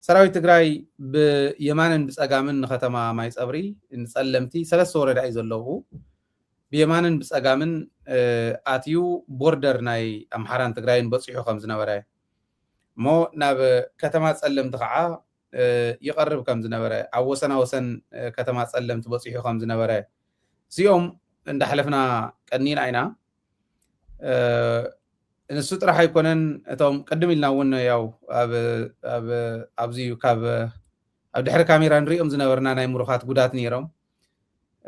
ሰራዊት ትግራይ ብየማንን ብፀጋምን ንከተማ ማይ ፀብሪ ንፀለምቲ ሰለስተ ወረዳ እዩ ዘለዎ ብየማንን ብፀጋምን ኣትዩ ቦርደር ናይ ኣምሓራን ትግራይን በፂሑ ከም ዝነበረ እሞ ናብ ከተማ ፀለምቲ ከዓ ይቀርብ ከም ዝነበረ ኣብ ወሰና ወሰን ከተማ ፀለምቲ በፂሑ ከም ዝነበረ እዚኦም እንዳሕለፍና ቀኒና ኢና ንሱ ጥራሕ ኣይኮነን እቶም ቅድም ኢልና እውን ያው ኣብዚ ካብ ኣብ ድሕሪ ካሜራ ንሪኦም ዝነበርና ናይ ሙሩኻት ጉዳት ነይሮም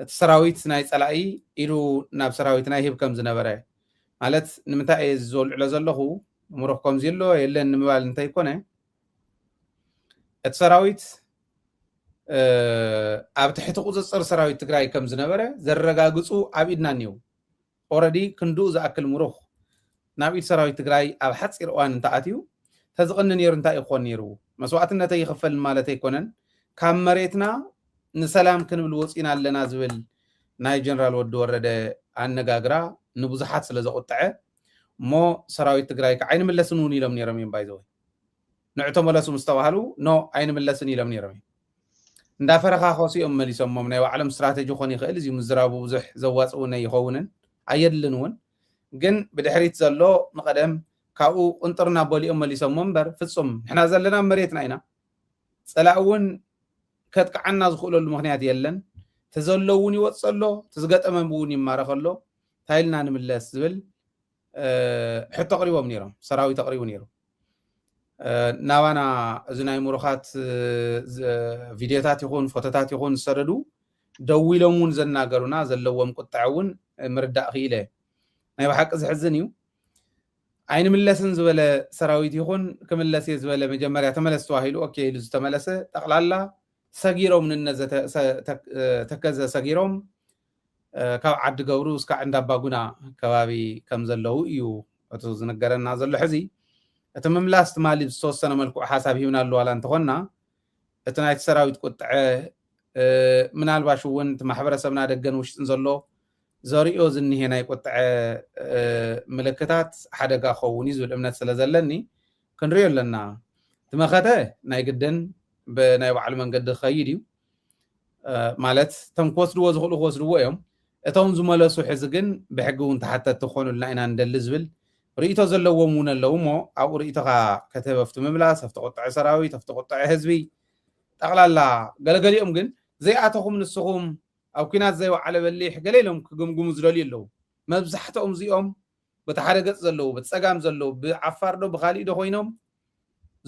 እቲ ሰራዊት ናይ ፀላኢ ኢሉ ናብ ሰራዊት ናይ ሂብ ከም ዝነበረ ማለት ንምንታይ እየ ዝዘልዕሎ ዘለኹ ሙሩኽ ከምዚ ኣሎ የለን ንምባል እንታይ ኮነ እቲ ሰራዊት ኣብ ትሕቲ ቁፅፅር ሰራዊት ትግራይ ከም ዝነበረ ዘረጋግፁ ኣብ ኢድና እኒው ኦልሬዲ ክንድኡ ዝኣክል ሙሩኽ ናብ ኢድ ሰራዊት ትግራይ ኣብ ሓፂር እዋን እንተኣትዩ ተዝቕኒ ነይሩ እንታይ ይኾን ነይሩ መስዋዕትነት ይኽፈል ማለት ኣይኮነን ካብ መሬትና ንሰላም ክንብል ወፂና ኣለና ዝብል ናይ ጀነራል ወዲ ወረደ ኣነጋግራ ንብዙሓት ስለ ዘቁጥዐ እሞ ሰራዊት ትግራይ ዓይን መለስን እውን ኢሎም ነይሮም እዮም ባይዘወይ ንዕቶ መለሱ ምስ ተባሃሉ ኖ ዓይን መለስን ኢሎም ነይሮም እንዳፈረኻኸሱ እዮም መሊሶሞም ናይ ባዕሎም ስትራቴጂ ክኾን ይኽእል እዚ ምዝራቡ ብዙሕ ዘዋፅኡነ ይኸውንን ኣየድልን እውን ግን ብድሕሪት ዘሎ ንቀደም ካብኡ ቁንጥርና በሊኦም መሊሶሞ እምበር ፍጹም ንሕና ዘለና መሬትና ኢና ፀላእ እውን ከጥቅዓና ዝኽእለሉ ምክንያት የለን ተዘሎ እውን ይወፅእ ኣሎ ተዝገጠመ እውን ይማረኽ ኣሎ ታይልና ንምለስ ዝብል ሕቶ ኣቕሪቦም ነይሮም ሰራዊት ኣቕሪቡ ነይሩ ናባና እዚ ናይ ሙሩኻት ቪድዮታት ይኹን ፎቶታት ይኹን ዝሰደዱ ደው ኢሎም እውን ዘናገሩና ዘለዎም ቁጣዕ እውን ምርዳእ ክኢለ ናይ ብሓቂ ዝሕዝን እዩ ዓይን ምለስን ዝበለ ሰራዊት ይኹን ክምለስ እየ ዝበለ መጀመርያ ተመለስ ተባሂሉ ኦኬ ኢሉ ዝተመለሰ ጠቕላላ ሰጊሮም ተከዘ ሰጊሮም ካብ ዓዲ ገብሩ እስካዕ እንዳባጉና ከባቢ ከም ዘለው እዩ እቲ ዝነገረና ዘሎ ሕዚ እቲ ምምላስ ትማሊ ዝተወሰነ መልክዑ ሓሳብ ሂብና ኣሎ ዋላ እንተኾና እቲ ናይቲ ሰራዊት ቁጥዐ ምናልባሽ እውን እቲ ማሕበረሰብና ደገን ውሽጥን ዘሎ ዘሪኦ ዝኒሄ ናይ ቁጥዐ ምልክታት ሓደጋ ክኸውን እዩ ዝብል እምነት ስለ ዘለኒ ክንሪኦ ኣለና ትመኸተ ናይ ግድን ብናይ ባዕሉ መንገዲ ክኸይድ እዩ ማለት እቶም ክወስድዎ ዝኽእሉ ክወስድዎ እዮም እቶም ዝመለሱ ሕዚ ግን ብሕጊ እውን ተሓተቲ ክኾኑልና ኢና ንደሊ ዝብል ርእቶ ዘለዎም እውን ኣለዉ እሞ ኣብኡ ርእቶኻ ከተበፍቲ ምምላስ ኣብቲ ቁጥዐ ሰራዊት ኣብቲ ቁጥዐ ህዝቢ ጠቕላላ ገለገሊኦም ግን ዘይኣተኹም ንስኹም ኣብ ኩናት ዘይወዓለ በሊሕ ገለ ኢሎም ክግምግሙ ዝደልዩ ኣለዉ መብዛሕትኦም እዚኦም በቲ ሓደ ገፅ ዘለዉ በቲ ፀጋም ዘለዉ ብዓፋር ዶ ብካሊእ ዶ ኮይኖም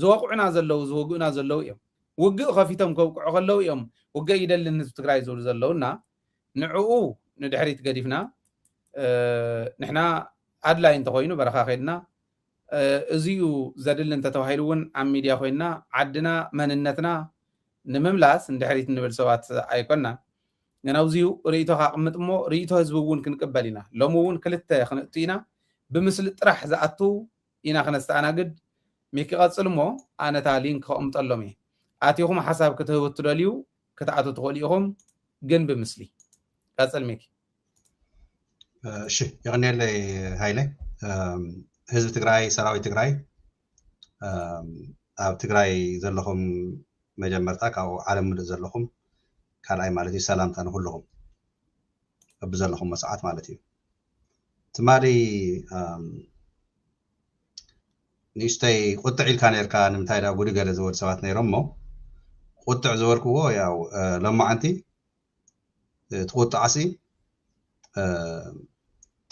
ዝወቅዑና ዘለዉ ዝወግኡና ዘለዉ እዮም ውግእ ከፊቶም ከውቅዑ ከለዉ እዮም ውግእ ይደልን ህዝቢ ትግራይ ዝብሉ ዘለውና ንዕኡ ንድሕሪት ገዲፍና ንሕና ኣድላይ እንተኮይኑ በረኻ ከይድና እዚዩ ዘድሊ እንተተባሂሉ እውን ኣብ ሚድያ ኮይንና ዓድና መንነትና ንምምላስ እንድሕሪት እንብል ሰባት ኣይኮና ግን ኣብዚዩ ርእቶኻ ቅምጥ እሞ ርእቶ ህዝቢ እውን ክንቅበል ኢና ሎሚ እውን ክልተ ክንእቱ ኢና ብምስሊ ጥራሕ ዝኣቱ ኢና ክነስተኣናግድ ሚኪ ቀፅል እሞ ኣነታ ሊንክ ከቕምጠሎም እየ ኣትኹም ሓሳብ ክትህቡ ትደልዩ ክትኣቱ ትኽእሉ ኢኹም ግን ብምስሊ ቀፅል ሚኪ እሺ ይቕኒየለይ ሃይለ ህዝቢ ትግራይ ሰራዊት ትግራይ ኣብ ትግራይ ዘለኹም መጀመርታ ካብኡ ዓለም ምሉእ ዘለኹም ካልኣይ ማለት እዩ ሰላምታ ንኩልኹም ብዘለኹም መስዓት ማለት እዩ ትማሊ ንእሽተይ ቁጥዕ ኢልካ ነርካ ንምንታይ ዳ ጉዲ ገለ ዝበሉ ሰባት ነይሮም እሞ ቁጥዕ ዝበልክዎ ያው ሎማዓንቲ ትቁጣዓሲ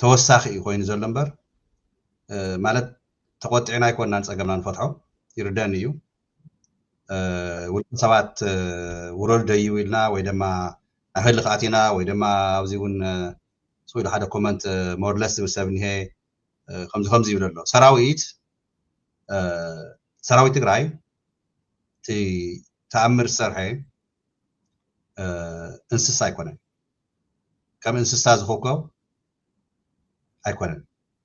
ተወሳኺ እዩ ኮይኑ ዘሎ እምበር ማለት ተቆጢዕና ኣይኮንናን ፀገምና ንፈትሖ ይርደአኒ እዩ ውልቀ ሰባት ውረድ ደዩ ኢልና ወይ ድማ ኣብ ህሊ ከኣቲና ወይ ድማ ኣብዚ እውን ስኢሉ ሓደ ኮመንት ሞርለስ ዝብል ሰብ እኒሄ ከምዚ ይብል ኣሎ ሰራዊት ትግራይ እቲ ተኣምር ዝሰርሐ እንስሳ ኣይኮነን ከም እንስሳ ዝኽከብ ኣይኮነን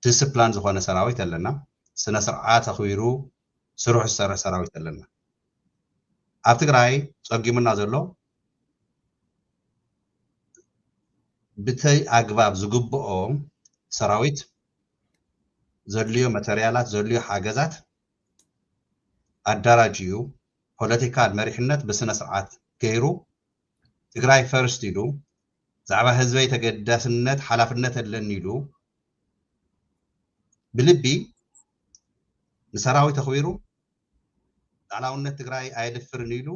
ዲስፕላን ዝኾነ ሰራዊት ኣለና ስነ ስርዓት ኣኽቢሩ ስሩሕ ዝሰርሕ ሰራዊት ኣለና ኣብ ትግራይ ፀጊሙና ዘሎ ብተይ ኣግባብ ዝግብኦ ሰራዊት ዘድልዮ ማተርያላት ዘድልዮ ሓገዛት ኣዳራጅዩ ፖለቲካል መሪሕነት ብስነ ስርዓት ገይሩ ትግራይ ፈርስት ኢሉ ዛዕባ ህዝበይ ተገዳስነት ሓላፍነት ኣለኒ ኢሉ ብልቢ ንሰራዊት ተኽቢሩ ላዕላውነት ትግራይ ኣይድፍርን ኢሉ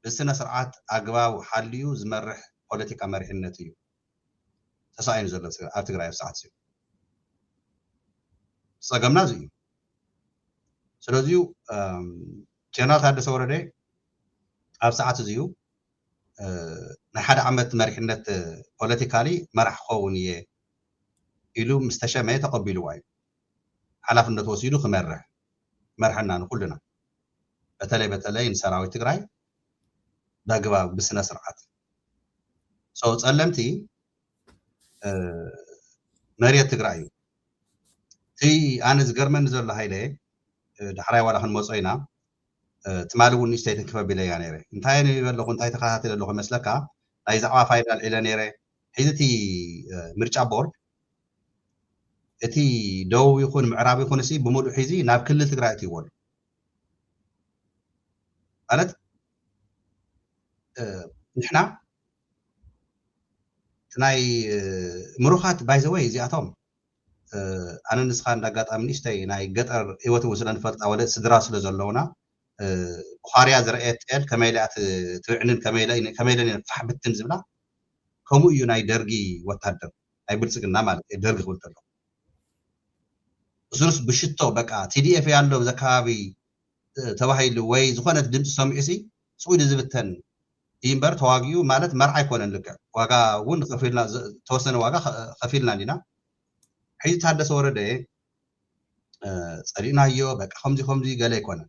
ብስነ ስርዓት ኣግባብ ሓልዩ ዝመርሕ ፖለቲካ መሪሕነት እዩ ተሳኢኑ ዘሎ ኣብ ትግራይ ኣብ ሰዓት እዩ ፀገምና እዚ እዩ ስለዚ ጀነራል ታደሰ ወረደ ኣብ ሰዓት እዚ እዩ ናይ ሓደ ዓመት መሪሕነት ፖለቲካሊ መራሕ ክኸውን እየ ኢሉ ምስ ተሸመየ ተቐቢልዋ እዩ ሓላፍነት ወሲዱ ክመርሕ መርሐና ንኩልና በተለይ ንሰራዊት ትግራይ ብኣግባብ ብስነ ስርዓት ፀለምቲ መሬት ትግራይ እዩ እቲ ኣነ ዝገርመኒ ዘሎ ሃይለ ዳሕራይ ዋላ ክንመፆ ኢና ትማሊ እውን ንእሽተይ ትንክፈቢለ እያ ነይረ እንታይ ንበለኹ እንታይ ተኸታተለ ኣለኹ ይመስለካ ናይ ዛዕባ ፋይዳ ልዒለ ነይረ ሒዚ እቲ ምርጫ ቦርድ እቲ ደቡብ ይኹን ምዕራብ ይኹን እሲ ብምሉእ ሒዚ ናብ ክልል ትግራይ እትይዎ ኣሎ ማለት ንሕና ናይ ምሩኻት ባይዘወይ እዚኣቶም ኣነ ንስኻ እንዳጋጣሚ ንእሽተይ ናይ ገጠር ህይወት እውን ስለንፈልጣ ወለድ ስድራ ስለ ዘለውና ብኻርያ ዝረአየት ጤል ከመይ ኢላ ትብዕንን ከመይ ኢለን ፋሕ ብትን ዝብላ ከምኡ እዩ ናይ ደርጊ ወታደር ናይ ብልፅግና ማለት እዩ ደርጊ ክብል ከሎ እሱንስ ብሽቶ በቃ ቲዲኤፍ ያለው ብዛ ከባቢ ተባሂሉ ወይ ዝኾነት ድምፂ ሰሚዑሲ ስዒዱ ዝብተን ይምበር ተዋጊኡ ማለት መርዓ ኣይኮነን ልክዕ ዋጋ እውን ከፊልና ተወሰነ ዋጋ ከፊልና ዲና ሒዚ ታደሰ ወረደ ፀሪእናዮ በቃ ከምዚ ገለ ኣይኮነን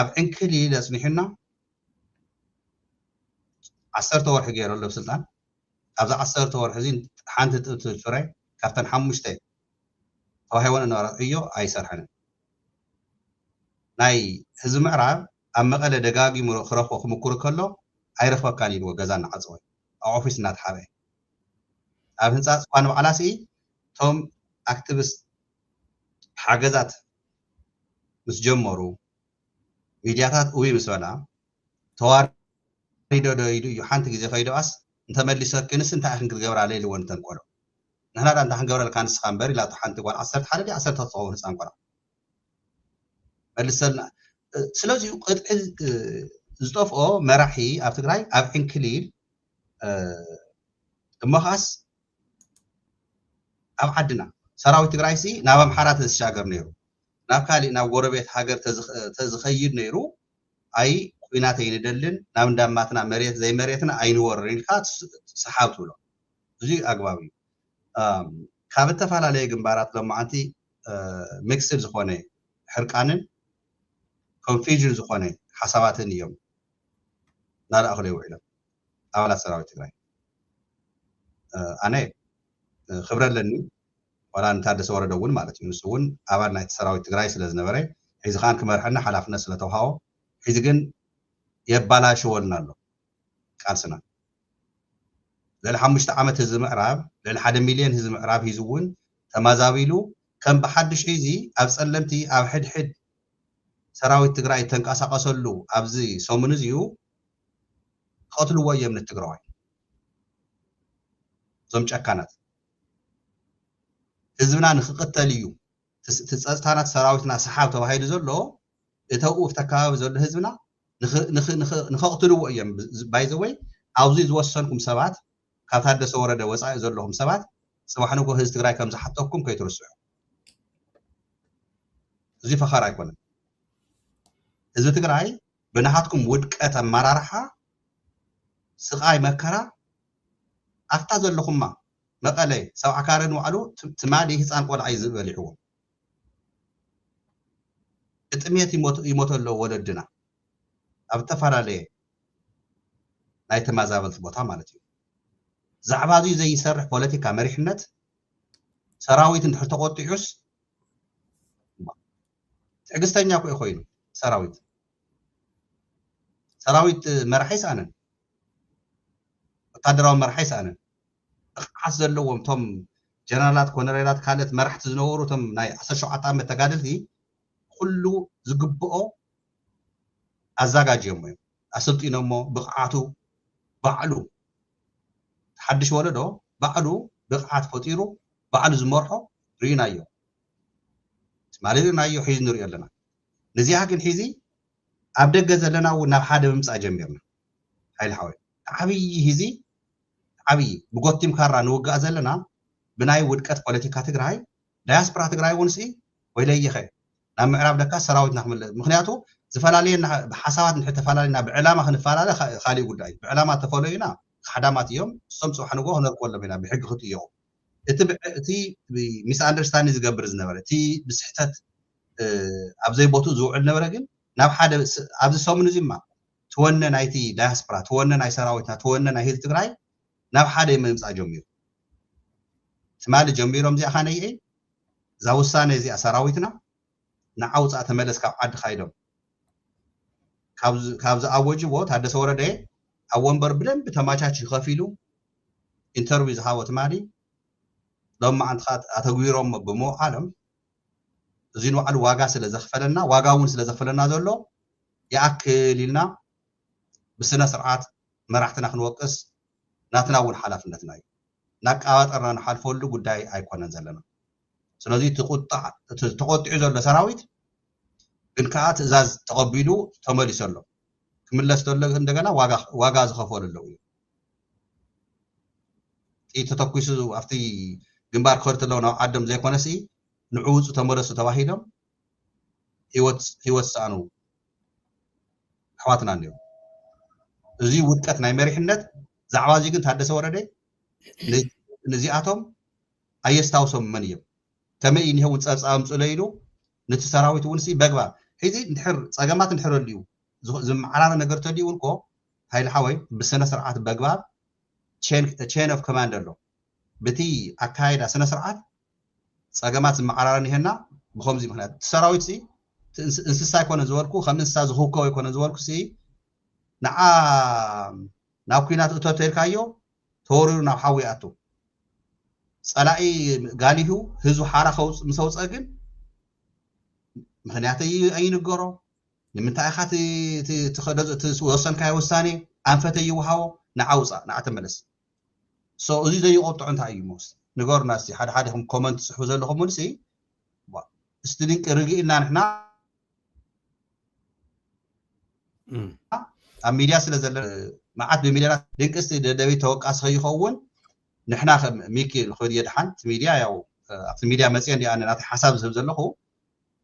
ኣብ ዕንክሊ ለፅኒሕና 10 ወርሒ ገይረሎ ብስልጣን ኣብዛ 10 ወርሒ እዚ ሓንቲ ጥብቲ ፍረ ካብተን 5 ተዋሂቦን ነበራ እዮ ኣይሰርሐንን ናይ ህዝቢ ምዕራብ ኣብ መቐለ ደጋጊሙ ክረኽቦ ክምኩር ከሎ ኣይረኽበካን ኢልዎ ገዛ እናዓፀወ ኣብ ኦፊስ እናተሓበ ኣብ ህንፃ ፅኳን በዓላሲ እቶም ኣክቲቪስት ሓገዛት ምስ ጀመሩ ሚድያታት እውይ ምስ በላ ተዋሪዶ ዶ ኢሉ እዩ ሓንቲ ግዜ ከይደኣስ እንተመሊሰክንስ እንታይ ክንክትገብራ ኣለ ኢልዎ እንተንቆሎ ንሕና ዳ እንታይ ክንገብረልካ ንስኻ እምበር ኢላ ሓንቲ ጓል 11 10 ትኸውን ህፃን ቆልዓ መልሰልና ስለዚ ቅጥዒ ዝጠፍኦ መራሒ ኣብ ትግራይ ኣብ ዕንክሊል እሞኻስ ኣብ ዓድና ሰራዊት ትግራይ ሲ ናብ ኣምሓራ ተዘሻገር ነይሩ ናብ ካሊእ ናብ ጎረቤት ሃገር ተዝኸይድ ነይሩ ኣይ ኩናት ኣይንደልን ናብ እንዳማትና መሬት ዘይመሬትና ኣይንወርር ኢልካ ሰሓብ ትብሎ እዚ ኣግባብ እዩ ካብ ዝተፈላለየ ግንባራት ሎማዓንቲ ሚክስድ ዝኾነ ሕርቃንን ኮንፊዥን ዝኾነ ሓሳባትን እዮም እናላእኽሉ ይውዕሎም ኣባላት ሰራዊት ትግራይ ኣነ ክብረ ኣለኒ ዋላ ንታደሰ ወረደ እውን ማለት እዩ ንሱ እውን ኣባል ናይቲ ሰራዊት ትግራይ ስለ ዝነበረ ሒዚ ኻን ክመርሐና ሓላፍነት ስለተውሃቦ ሒዚ ግን የባላሽወልና ኣሎ ቃልስና ልዕሊ 5 ዓመት ህዝቢ ምዕራብ ልዕሊ 1 ሚልዮን ህዝቢ ምዕራብ ሒዙ እውን ተመዛቢሉ ከም ብሓድሽ ሒዚ ኣብ ፀለምቲ ኣብ ሕድሕድ ሰራዊት ትግራይ ተንቀሳቀሰሉ ኣብዚ ሰሙን እዚኡ ቀትልዎ እዮም ንትግራዋይ እዞም ጨካናት ህዝብና ንክቅተል እዩ ትፀጥታናት ሰራዊትና ሰሓብ ተባሂሉ ዘሎ እተው ተካባቢ ዘሎ ህዝብና ንኸቅትልዎ እዮም ባይዘወይ ኣብዚ ዝወሰንኩም ሰባት ካብ ታደሰ ወረደ ወፃኢ ዘለኹም ሰባት ፅባሕ ንጎ ህዝቢ ትግራይ ከም ዝሓተኩም ከይትርስዑ እዚ ፈኻር ኣይኮነን ህዝቢ ትግራይ ብናሃትኩም ውድቀት ኣመራርሓ ስቃይ መከራ ኣፍታ ዘለኹማ መቐለ ሰብዓ ካረን ዋዕሉ ትማሊ ህፃን ቆልዓ እዩ ዝበሊዕዎ እጥሜት ይሞት ኣለዎ ወለድና ኣብ ተፈላለየ ናይ ተመዛበልቲ ቦታ ማለት እዩ ዛዕባ እዚ ዘይሰርሕ ፖለቲካ መሪሕነት ሰራዊት እንድሕር ተቆጢዑስ ትዕግስተኛ እኮ ኮይኑ ሰራዊት መራሒ ይስኣንን ወታደራዊ መራሒ ይስኣንን እቕዓት ዘለዎም ቶም ጀነራላት ኮነሬላት ካልኦት መራሕቲ ዝነበሩ ቶም ናይ 17 ዓመት ተጋደልቲ ኩሉ ዝግብኦ ኣዛጋጅዮም እዮም ኣሰልጢኖሞ ብቕዓቱ ባዕሉ ሓድሽ ወለዶ ባዕሉ ብቕዓት ፈጢሩ ባዕሉ ዝመርሖ ርኢናዮ ማለት ርኢናዮ ሒዙ ንሪኦ ኣለና ነዚኣ ግን ሒዚ ኣብ ደገ ዘለና እውን ናብ ሓደ ምምፃእ ጀሚርና ሃይሊ ሓወይ ዓብይ ሂዚ ዓብይ ብጎቲም ካራ ንውጋእ ዘለና ብናይ ውድቀት ፖለቲካ ትግራይ ዳያስፖራ ትግራይ እውን ሲ ወይ ለይኸ ናብ ምዕራብ ደካ ሰራዊትና ክምለስ ምክንያቱ ዝፈላለየና ብሓሳባት ንተፈላለየና ብዕላማ ክንፈላለ ካሊእ ጉዳይ ብዕላማ ተፈለዩና ሓዳማት እዮም እሶም ፅባሕ ንጎ ክነርክበሎም ኢና ብሕጊ ክትእየቑ እቲ ሚስ ኣንደርስታንዲንግ ዝገብር ዝነበረ እቲ ብስሕተት ኣብ ዘይቦቱ ዝውዕል ነበረ ግን ናብ ሓደ ኣብዚ ሰሙን እዚ ማ ትወነ ናይቲ ዳያስፖራ ትወነ ናይ ሰራዊትና ትወነ ናይ ህዝቢ ትግራይ ናብ ሓደ ምምፃእ ጀሚሩ ትማሊ ጀሚሮም እዚኣ ኻነይአ እዛ ውሳነ እዚኣ ሰራዊትና ንዓውፃእ ተመለስ ካብ ዓዲ ካይዶም ካብ ዝኣወጅዎ ታደሰ ወረደ ኣብ ወንበር ብደንብ ተማቻች ከፊሉ ኢንተርቪው ዝሃቦ ትማሊ ሎማ ዓንትኻ ኣተግቢሮም ብምውዓሎም እዚ ንባዕሉ ዋጋ ስለ ዘኽፈለና ዋጋ እውን ስለ ዘኽፈለና ዘሎ ይኣክል ኢልና ብስነ ስርዓት መራሕትና ክንወቅስ ናትና እውን ሓላፍነትና እዩ ናቃባጠርና ንሓልፈሉ ጉዳይ ኣይኮነን ዘለና ስለዚ ተቆጢዑ ዘሎ ሰራዊት ግን ከዓ ትእዛዝ ተቐቢሉ ተመሊሱ ኣሎ ክምለስ ዘሎ እንደገና ዋጋ ዝኸፈሉ ኣለዉ እዩ ተተኪሱ ኣብቲ ግንባር ክኸድ ተለዉ ናብ ዓዶም ዘይኮነሲ ንዕውፁ ተመለሱ ተባሂሎም ሂወት ሰኣኑ ኣሕዋትና እኒኦም እዚ ውድቀት ናይ መሪሕነት ዛዕባ እዚ ግን ታደሰ ወረደ ነዚኣቶም ኣየስታውሶም መን እዮም ከመይ እኒሄውን ፀብፃብ ኣምፅሎ ኢሉ ነቲ ሰራዊት እውን ሲ በግባ ሕዚ እንድሕር ፀገማት እንድሕር ኣልዩ ዝመዓራረ ነገር ተልዩ እውን ኮ ሃይሊ ሓወይ ብስነ ስርዓት በግባብ ቼን ኦፍ ኮማንድ ኣሎ በቲ ኣካይዳ ስነ ስርዓት ፀገማት ዝመዓራረ ኒሄና ብከምዚ ምክንያት እቲ ሰራዊት ሲ እንስሳ ኣይኮነ ዝበልኩ ከም እንስሳ ዝኽውከው ኣይኮነ ዝበልኩ ሲ ንዓ ናብ ኩናት እቶ ተልካዮ ተወሪሩ ናብ ሓዊ ኣቱ ፀላኢ ጋሊሁ ህዝቡ ሓራ ምስ ኣውፀአ ግን ምክንያት ኣይንገሮ ንምንታይ ኢኻ ወሰንካዮ ውሳኔ ኣንፈተ ይውሃቦ ንዓውፃእ ንዓ ተመለስ እዚ ዘይቆጥዑ እንታይ እዩ ሞስ ንገሩና እስቲ ሓደ ሓደ ኮመንት ፅሕፉ ዘለኹም ሲ እስቲ ድንቂ ርግኢልና ንሕና ኣብ ሚድያ ስለ ዘለ መዓት ብሚልዮናት ድንቂ እስቲ ደደቢት ተወቃሲ ከይኸውን ንሕና ሚኪ ንኽድየ ድሓን እቲ ሚድያ ያው ኣብቲ ሚድያ መፅአ እንዲ ኣነ ናቲ ሓሳብ ዝህብ ዘለኹ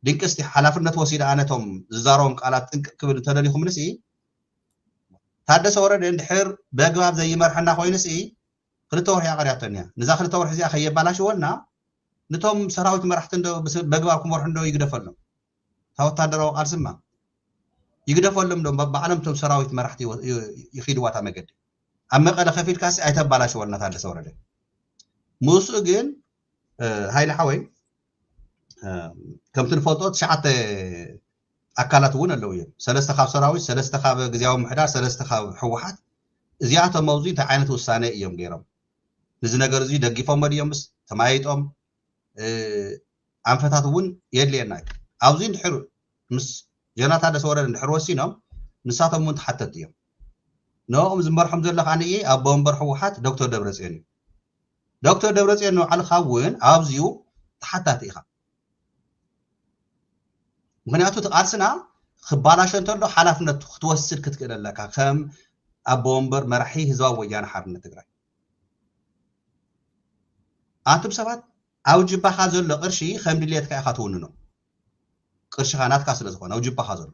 ድንቂ እስቲ ሓላፍነት ወሲደ ኣነቶም ዝዛረቦም ቃላት ጥንቅቅ ክብል እንተደሊኹም ንሲ ታደሰ ወረደ እንድሕር በግባብ ዘይመርሐና ኮይኑ ሲ ክልተ ወርሒ ኣቐርያቶን እያ ነዛ ክልተ ወርሒ እዚኣ ከየባላሽወልና ነቶም ሰራዊት መራሕቲ በግባብ ክመርሑ እንዶ ይግደፈሎም እታ ወታደራዊ ቃልሲ ማ ይግደፈሎም ዶ ባዕሎምቶም ሰራዊት መራሕቲ ይኺድዋ እታ መገዲ ኣብ መቐለ ከፊልካ ሲ ኣይተባላሽወልና ታደሰ ወረደ ምስኡ ግን ሃይሊ ሓወይ ከምቲ ንፈልጦ 9 ኣካላት እውን ኣለዉ እዮም 3 ካብ ሰራዊት 3 ካብ ግዝያዊ ምሕዳር 3 ካብ ሕወሓት እዚኣቶም ኣብዚ እንታይ ዓይነት ውሳነ እዮም ገይሮም እዚ ነገር እዚ ደጊፎም ድዮምስ ተማይጦም ኣንፈታት እውን የድልየና እዩ ኣብዚ እንድሕር ምስ ጀነራል ታደሰ ወረደ እንድሕር ወሲኖም ንሳቶም እውን ተሓተት እዮም ንኦም ዝመርሖም ዘሎ ካንየ ኣብ ወንበር ሕወሓት ዶክተር ደብረፅዮን እዩ ዶክተር ደብረፅዮን ንባዕልኻ እውን ኣብዚኡ ተሓታቲ ኢኻ ምክንያቱ እቲ ቃልስና ክባላሾ እንተሎ ሓላፍነት ክትወስድ ክትክእል ኣለካ ከም ኣቦ ወንበር መራሒ ህዝባዊ ወያነ ሓርነት ትግራይ ኣንቱም ሰባት ኣብ ጅባኻ ዘሎ ቅርሺ ከም ድሌትካ ኢኻ ትውንኖ ቅርሽኻ ናትካ ስለ ዝኾነ ኣብ ጅባኻ ዘሎ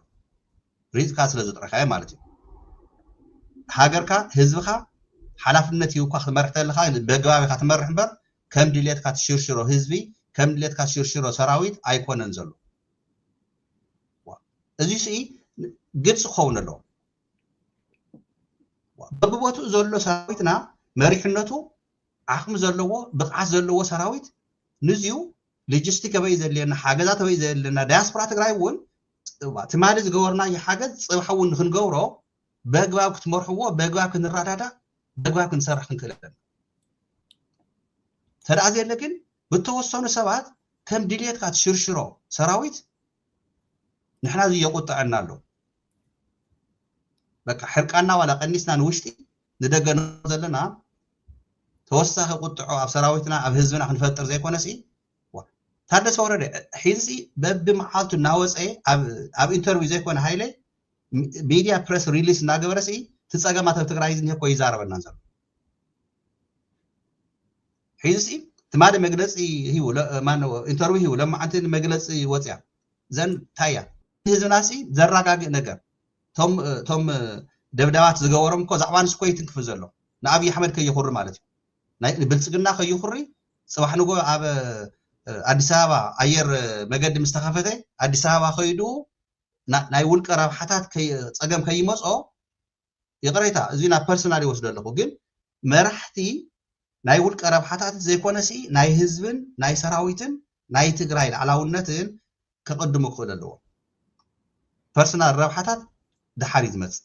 ሪዝካ ስለ ዝጥረካዮ ማለት እዩ ሃገርካ ህዝብካ ሓላፍነት ሂብካ ክትመርሕ ተለካ በግባብ ኢኻ ትመርሕ እምበር ከም ድሌትካ ትሽርሽሮ ህዝቢ ከም ድሌትካ ትሽርሽሮ ሰራዊት ኣይኮነን ዘሎ እዚ ሲ ግልፂ ክኸውን ኣለዎ በብቦትኡ ዘሎ ሰራዊትና መሪሕነቱ ዓቕሚ ዘለዎ ብቕዓት ዘለዎ ሰራዊት ንዚኡ ሎጂስቲክ ኣበይ ዘድልየና ሓገዛት ኣበይ ዘድልየና ዳያስፖራ ትግራይ እውን ትማሊ ዝገበርናዮ ሓገዝ ፅባሕ እውን ክንገብሮ በግባብ ክትመርሕዎ በግባብ ክንረዳዳ በግባብ ክንሰርሕ ክንክእል ኣለና ተደኣ ዘየለ ግን ብተወሰኑ ሰባት ከም ድሌትካ ትሽርሽሮ ሰራዊት ንሕና እዚ የቁጥዐና ኣሎ በቃ ሕርቃና ዋላ ቀኒስና ንውሽጢ ንደገነ ዘለና ተወሳኺ ቁጥዖ ኣብ ሰራዊትና ኣብ ህዝብና ክንፈጥር ዘይኮነሲ ታደሰ ወረደ ሒዚ በብመዓልቱ እናወፀ ኣብ ኢንተርቪው ዘይኮነ ሃይለ ሚዲያ ፕሬስ ሪሊስ እናገበረሲ ትፀገማት ኣብ ትግራይ ዝኒሄ ኮ ይዛረበና ዘሎ ሒዚ ትማደ መግለፂ ሂው ማነው ኢንተርቪው ሂው ለማዓንቲ መግለፂ ወፅያ ዘን ታያ ህዝብናሲ ዘረጋግእ ነገር ቶም ደብዳባት ዝገበሮም እኮ ዛዕባ ንስ ኮ ይትንክፍ ዘሎ ንኣብይ ኣሕመድ ከይኹሪ ማለት እዩ ናይ ብልፅግና ከይኹሪ ፅባሕ ንጎ ኣብ ኣዲስ ኣበባ ኣየር መገዲ ምስተኸፈተ ኣዲስ ኣበባ ከይዱ ናይ ውልቀ ረብሓታት ፀገም ከይመፆ ይቕሬታ እዚ ናብ ፐርሰናል ይወስዶ ኣለኹ ግን መራሕቲ ናይ ውልቀ ረብሓታት ዘይኮነሲ ናይ ህዝብን ናይ ሰራዊትን ናይ ትግራይ ላዕላውነትን ከቀድሙ ክኽእል ኣለዎ ፐርሰናል ረብሓታት ድሓር ዝመፅእ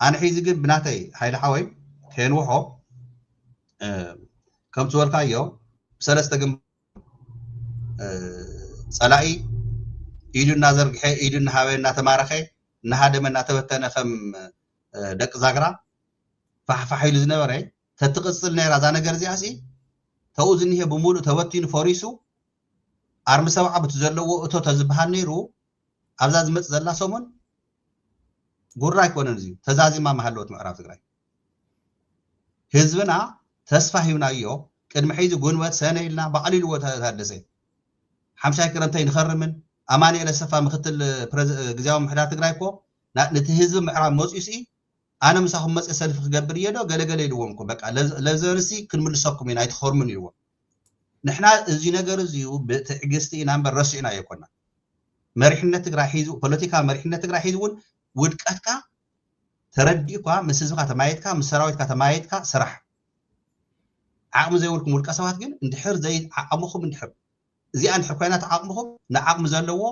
ኣነ ሒዚ ግን ብናተይ ሃይለ ሓወይ ከንውሖ ከም ትበልካዮ ብሰለስተ ግን ፀላኢ ኢዱ እናዘርግሐ ኢዱ እናሃበ እናተማረኸ እናሃደመ እናተበተነ ከም ደቂ ዛግራ ፋሕፋሕ ኢሉ ዝነበረ ተትቕፅል ነይራ እዛ ነገር እዚኣ ሲ ተኡ ዝኒሄ ብምሉእ ተበቲኑ ፈሪሱ ኣርሚ ሰብዓ በቲ ዘለዎ እቶቶ ዝበሃል ነይሩ ኣብዛ ዝመፅእ ዘላ ሰሙን ጉራ ኣይኮነን እዚ ተዛዚማ መሃለወት ምዕራብ ትግራይ ህዝብና ተስፋ ሂብና እዮ ቅድሚ ሒዚ ጉንበት ሰነ ኢልና ባዕሊሉ ታደሰ ሓምሻይ ክረምተይ ንኸርምን ኣማኒኤል ኣሰፋ ምክትል ግዝያዊ ምሕዳር ትግራይ እኮ ነቲ ህዝቢ ምዕራብ መፅኡ ሲ ኣነ ምሳኹም መፅእ ሰልፊ ክገብር እየ ዶ ገለገለ ኢልዎም እኮ በቃ ለዘንሲ ክንምልሰኩም ኢና ኣይትኸርሙን ኢልዎም ንሕና እዚ ነገር እዚኡ ብትዕግስቲ ኢና እምበር ረሲዕና የኮና መሪሕነት ትግራይ ሒዙ ፖለቲካ መሪሕነት ትግራይ ሒዙ እውን ውድቀትካ ተረዲእኳ ምስ ህዝብካ ተማየጥካ ምስ ሰራዊትካ ተማየጥካ ስራሕ ዓቕሚ ዘይብልኩም ውልቀ ሰባት ግን እንድሕር ዘይዓቐምኹም እንድሕር እዚኣ እንድሕር ኮይና ተዓቕምኹም ንዓቕሚ ዘለዎ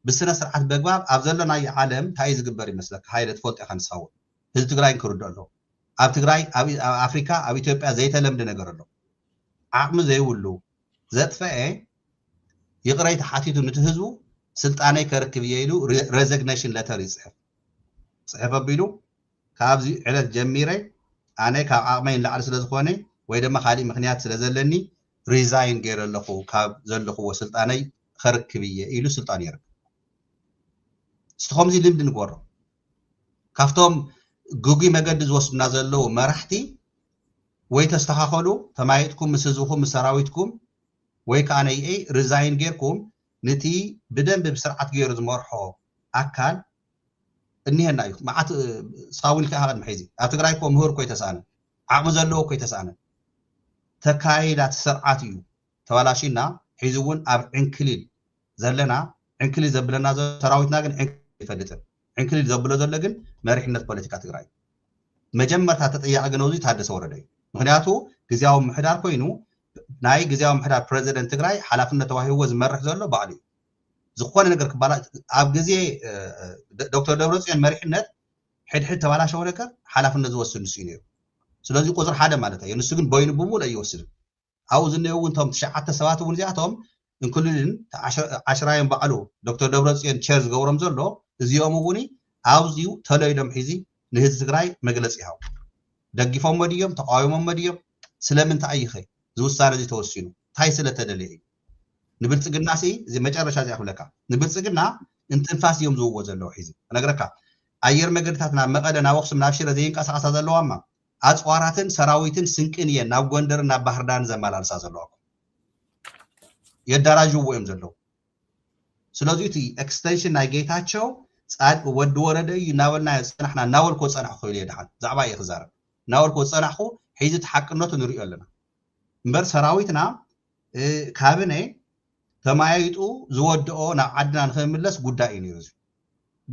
ብስነ ስርዓት በግባብ ኣብ ዘለናዮ ዓለም እንታይ እዩ ዝግበር ይመስለካ ሃይለ ትፈልጦ ኢኻ ንስኻውን ህዝቢ ትግራይ ክርድኦ ኣሎ ኣብ ትግራይ ኣብ ኣፍሪካ ኣብ ኢትዮጵያ ዘይተለምደ ነገር ኣሎ ዓቕሚ ዘይብሉ ዘጥፈአ ይቕረይ ተሓቲቱ ነቲ ህዝቡ ስልጣነይ ከርክብ እየ ኢሉ ሬዚግኔሽን ለተር ይፅሕፍ ፅሕፍ ኣቢሉ ካብዚ ዕለት ጀሚረ ኣነ ካብ ዓቕመይ ንላዕሊ ስለ ዝኾነ ወይ ድማ ካሊእ ምክንያት ስለ ዘለኒ ሪዛይን ገይረ ኣለኹ ካብ ዘለኽዎ ስልጣነይ ከርክብ እየ ኢሉ ስልጣን ይርክብ እስቲ ልምዲ ንግበሮ ካብቶም ጉጉይ መገዲ ዝወስዱና ዘለዉ መራሕቲ ወይ ተስተኻኸሉ ተማይጥኩም ምስ ህዝብኩም ምስ ሰራዊትኩም ወይ ከዓ ነይኤ ሪዛይን ጌርኩም ነቲ ብደንብ ብስርዓት ገይሩ ዝመርሖ ኣካል እኒሄና እዩ መዓት ስኻውን ኢልካ ቅድሚ ሒዚ ኣብ ትግራይ እኮ ምሁር ኮ ይተሰኣነ ዓቕሚ ዘለዎ ኮ ይተሰኣነ ተካይዳት ስርዓት እዩ ተባላሽና ሒዚ እውን ኣብ ዕንክሊል ዘለና ዕንክሊል ዘብለና ሰራዊትና ግን ይፈልጥን ዕንክሊል ዘብሎ ዘሎ ግን መሪሕነት ፖለቲካ ትግራይ መጀመርታ ተጠያቂ ግን እዚ ታደሰ ወረደ እዩ ምክንያቱ ግዝያዊ ምሕዳር ኮይኑ ናይ ግዝያዊ ምሕዳር ፕሬዚደንት ትግራይ ሓላፍነት ተዋሂብዎ ዝመርሕ ዘሎ ባዕሉ እዩ ዝኾነ ነገር ክባላ ኣብ ግዜ ዶክተር ደብረፅዮን መሪሕነት ሕድሕድ ተባላሸው ነገር ሓላፍነት ዝወስድ ንሱ እዩ ነይሩ ስለዚ ቁፅሪ ሓደ ማለት እዩ ንሱ ግን በይኑ ብምሉእ ኣይወስድን ኣብኡ ዝኒአው እውን እቶም 9 ሰባት እውን እዚኣቶም እንክሉድን ዓሽራዮም ባዕሉ ዶክተር ደብረፅዮን ቸር ዝገብሮም ዘሎ እዚኦም እውን ኣብዚኡ ተለይሎም ሒዚ ንህዝቢ ትግራይ መግለፂ ይሃቡ ደጊፎም ድዮም ተቃዊሞም ድዮም ስለምንታይ ይኸ ዝውሳነ እዚ ተወሲኑ እንታይ ስለተደለየ እዩ ንብልፅግና ሲ እዚ መጨረሻ እዚ ኣኽለካ ንብልፅግና እንትንፋስ እዮም ዝውዎ ዘለዉ ሒዚ ነገረካ ኣየር መገድታት ናብ መቐለ ናብ ኣክሱም ናብ ሽረ ዘይንቀሳቐሳ ዘለዋማ ኣፅዋራትን ሰራዊትን ስንቅን እየን ናብ ጎንደርን ናብ ባህርዳርን ዘመላልሳ ዘለዋ የደራጅዎ እዮም ዘለዉ ስለዚ እቲ ኤክስቴንሽን ናይ ጌታቸው ጻድቅ ወዲ ወረደ እዩ እናበልና ፀናሕና እናወልኮ ፀናሕኩ ኢሉ የድሓን ዛዕባ እየ ክዛረብ እናወልኮ ፀናሕኩ ሒዚ ተሓቅነቱ ንሪኦ ኣለና እምበር ሰራዊትና ካቢነ ተማያይጡ ዝወድኦ ናብ ዓድና ንክምለስ ጉዳይ እዩ ነይሩ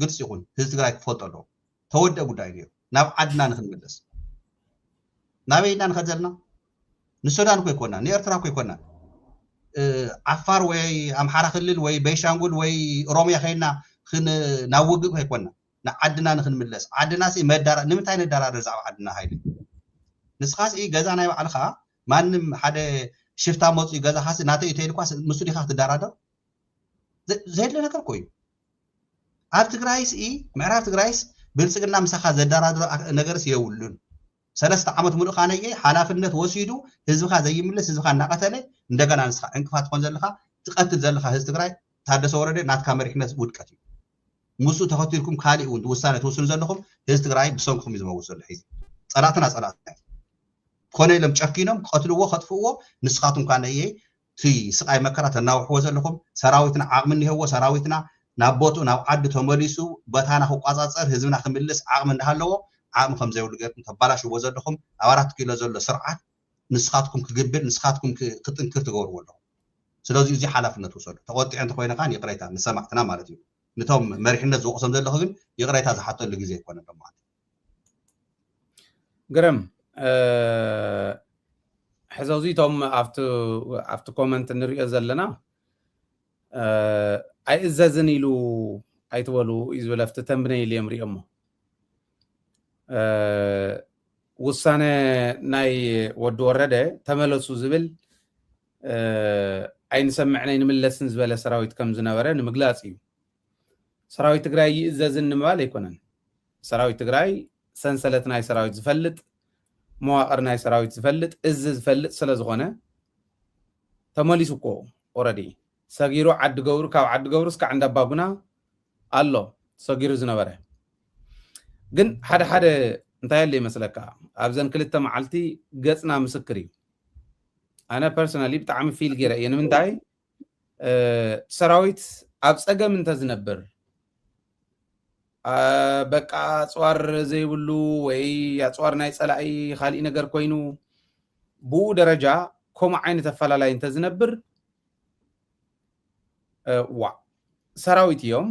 ግልፂ ይኹን ህዝቢ ትግራይ ክፈልጦ ኣለዎ ተወድአ ጉዳይ ነይሩ ናብ ዓድና ንክንምለስ ናበይና ንኸድ ዘለና ንሱዳን ኮ ይኮና ንኤርትራ ኮ ይኮና ዓፋር ወይ ኣምሓራ ክልል ወይ ቤንሻንጉል ወይ ኦሮሚያ ኸይና ናብ ውግእ ኣይኮና ንዓድና ንክንምለስ ዓድና ሲ መዳራ ንምንታይ ነዳራር ዛዕባ ዓድና ሃይሊ ንስኻስ ገዛ ናይ ባዕልኻ ማንም ሓደ ሽፍታ መፅኡ ገዛኻሲ ናተይ እዩ ተይልኳ ምስ ዲኻ ክትዳራደር ዘየድለ ነገር ኮ እዩ ኣብ ትግራይስ ምዕራብ ትግራይስ ብልጽግና ምሳኻ ዘደራድሮ ነገርስ የውሉን ሰለስተ ዓመት ሙሉእ ካነየ ሓላፍነት ወሲዱ ህዝብካ ዘይምልስ ህዝብካ እናቀተለ እንደገና ንስኻ እንቅፋት ኮን ዘለካ ትቀትል ዘለካ ህዝቢ ትግራይ ታደሰ ወረደ ናትካ መሪሕነት ውድቀት እዩ ሙሱ ተኸቲልኩም ካሊእ እውን ውሳነ ትወስኑ ዘለኹም ህዝቢ ትግራይ ብሰንኩም እዩ ዝመውት ዘሎ ሒዚ ፀላእትና ኮነ ኢሎም ጨኪኖም ክቀትልዎ ከጥፍእዎ ንስኻቱም ካነየ እቲ ስቃይ መከራ ተናውሕዎ ዘለኹም ሰራዊትና ዓቕሚ እኒሄዎ ሰራዊትና ናብ ቦትኡ ናብ ዓዲ ተመሊሱ በታና ክቋፃፀር ህዝብና ክምልስ ዓቕሚ እንዳሃለዎ ዓቕሚ ከም ዘይብሉ ገርኩም ተባላሽዎ ዘለኹም ኣብ 4 ኪሎ ዘሎ ስርዓት ንስኻትኩም ክግብል ንስኻትኩም ክጥንክር ትገብርዎ ኣለኹም ስለዚ እዚ ሓላፍነት ወሰዱ ተቆጢዐ እንተኮይነ ከዓ ይቅሬታ ንሰማዕትና ማለት እዩ ነቶም መሪሕነት ዝወቅሶም ዘለኹ ግን ይቅሬታ ዝሓተሉ ግዜ ይኮነ ማለት ግረም ሕዘውዚ ቶም ኣብቲ ኮመንት ንሪኦ ዘለና ኣይእዘዝን ኢሉ ኣይትበሉ እዩ ዝብል ኣብቲ ተንብነይል እዮም ሪኦሞ ውሳነ ናይ ወዲ ወረደ ተመለሱ ዝብል ኣይንሰምዕናይ ንምለስን ዝበለ ሰራዊት ከም ዝነበረ ንምግላፅ እዩ ሰራዊት ትግራይ ይእዘዝን ንምባል ኣይኮነን ሰራዊት ትግራይ ሰንሰለት ናይ ሰራዊት ዝፈልጥ መዋቅር ናይ ሰራዊት ዝፈልጥ እዚ ዝፈልጥ ስለ ዝኾነ ተመሊሱ እኮ ኦረዲ ሰጊሩ ዓዲ ገብሩ ካብ ዓዲ ገብሩ እስካዕ እንዳባጉና ኣሎ ሰጊሩ ዝነበረ ግን ሓደ ሓደ እንታይ ያለ ይመስለካ ኣብዘን ክልተ መዓልቲ ገፅና ምስክር እዩ ኣነ ፐርሰናሊ ብጣዕሚ ፊል ገይረ እየ ንምንታይ ሰራዊት ኣብ ፀገም እንተዝነብር በቃ ኣፅዋር ዘይብሉ ወይ ኣፅዋር ናይ ፀላኢ ካሊእ ነገር ኮይኑ ብኡ ደረጃ ከምኡ ዓይነት ኣፈላላይ እንተዝነብር ዋ ሰራዊት እዮም